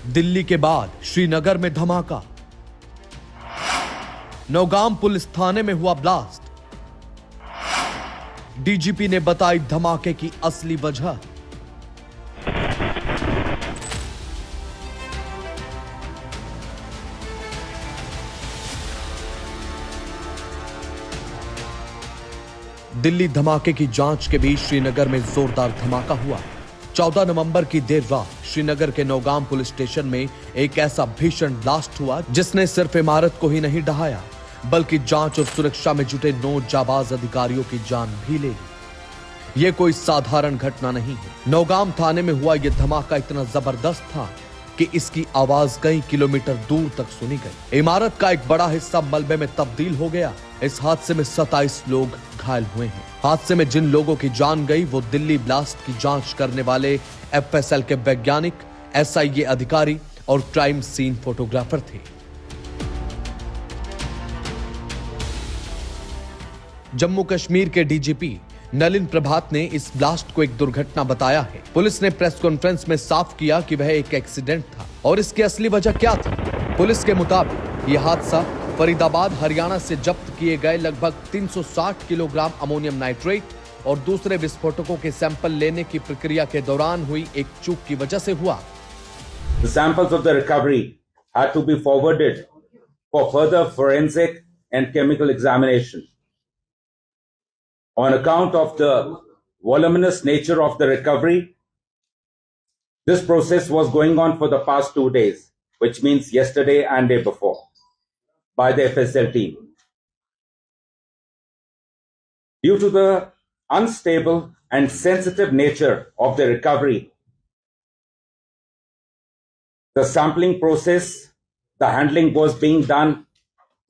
दिल्ली के बाद श्रीनगर में धमाका। नौगाम पुलिस थाने में हुआ ब्लास्ट। डीजीपी ने बताई धमाके की असली वजह। दिल्ली धमाके की जांच के बीच श्रीनगर में जोरदार धमाका हुआ। 14 नवंबर की देर रात श्रीनगर के नौगाम पुलिस स्टेशन में एक ऐसा भीषण ब्लास्ट हुआ जिसने सिर्फ इमारत को ही नहीं ढहाया बल्कि जांच और सुरक्षा में जुटे 9 जाबाज अधिकारियों की जान भी ले ली। यह कोई साधारण घटना नहीं है। नौगाम थाने में हुआ यह धमाका इतना जबरदस्त था कि इसकी आवाज कई किलोमीटर दूर तक सुनी गई। इमारत का एक बड़ा हिस्सा मलबे में तब्दील हो गया। इस हादसे में 27 लोग घायल हुए हैं। हादसे में जिन लोगों की जान गई वो दिल्ली ब्लास्ट की जांच करने वाले एफएसएल के वैज्ञानिक, एसआईए अधिकारी और क्राइम सीन फोटोग्राफर थे। जम्मू कश्मीर के डीजीपी नलिन प्रभात ने इस ब्लास्ट को एक दुर्घटना बताया है। पुलिस ने प्रेस कॉन्फ्रेंस में साफ किया कि वह एक एक्सीडेंट था और इसकी असली वजह क्या थी। पुलिस के मुताबिक यह हादसा फरीदाबाद, हरियाणा से जब्त किए गए लगभग 360 किलोग्राम अमोनियम नाइट्रेट और दूसरे विस्फोटकों के सैंपल लेने की प्रक्रिया के दौरान हुई एक चूक की वजह से हुआ। The samples of the recovery had to be forwarded for further forensic and chemical examination. On account of the voluminous nature of the recovery, this process was going on for the past 2 days, which means yesterday and day before, by the FSL team. Due to the unstable and sensitive nature of the recovery, the sampling process, the handling was being done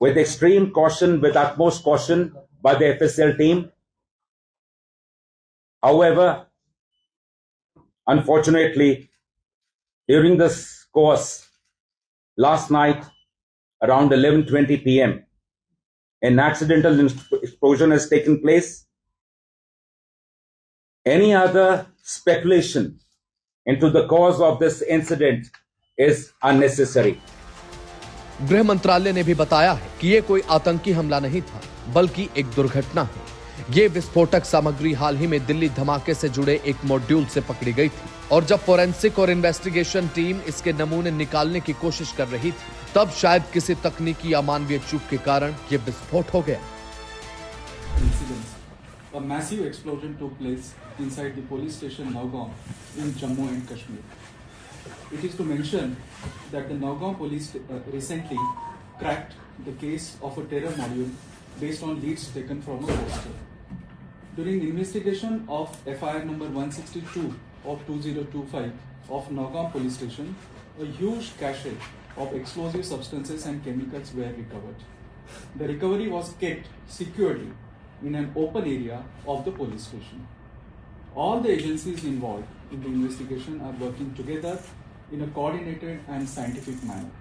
with extreme caution, with utmost caution by the FSL team. However, unfortunately, during this course, last night around 11:20 p.m., an accidental explosion has taken place. Any other speculation into the cause of this incident is unnecessary. गृह मंत्रालय ने भी बताया है कि यह कोई आतंकी हमला नहीं था बल्कि एक दुर्घटना है। ये विस्फोटक सामग्री हाल ही में दिल्ली धमाके से जुड़े एक मॉड्यूल से पकड़ी गई थी और जब फोरेंसिक और इन्वेस्टिगेशन टीम इसके नमूने निकालने की कोशिश कर रही थी तब शायद किसी तकनीकी या मानवीय चूक के कारण ये विस्फोट हो गया। A massive explosion took place inside the police station Nowgaon in Jammu and Kashmir. It is to mention that the Nowgaon police recently cracked the case of a terror module based on leads taken from a poster. During investigation of FIR number 162 of 2025 of Nowgaon police station, a huge cache of explosive substances and chemicals were recovered. The recovery was kept securely in an open area of the police station. All the agencies involved in the investigation are working together in a coordinated and scientific manner.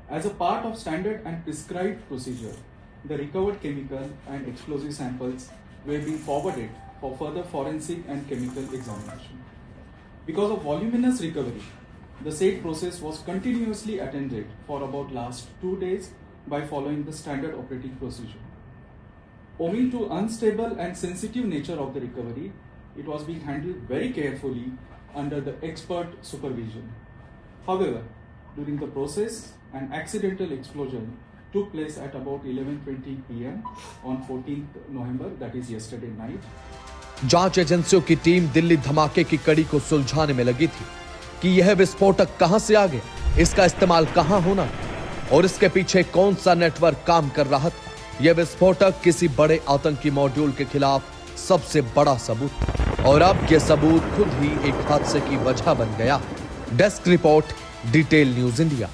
As a part of standard and prescribed procedure, the recovered chemical and explosive samples were being forwarded for further forensic and chemical examination. Because of voluminous recovery, the said process was continuously attended for about last 2 days by following the standard operating procedure. Owing to unstable and sensitive nature of the recovery, it was being handled very carefully under the expert supervision. However, during the process, an accidental explosion took place at about 11:20 p.m. on 14th November, that is yesterday night. जांच एजेंसियों की team Delhi धमाके की कड़ी को सुलझाने में लगी थी कि यह विस्फोटक कहां से आ गया, इसका इस्तेमाल कहां होना और इसके पीछे कौन सा नेटवर्क काम कर रहा था। यह विस्फोटक किसी बड़े आतंकी मॉड्यूल के खिलाफ सबसे बड़ा सबूत था और अब यह सबूत खुद ही एक हादसे की वजह बन गया। Desk report, detail news India.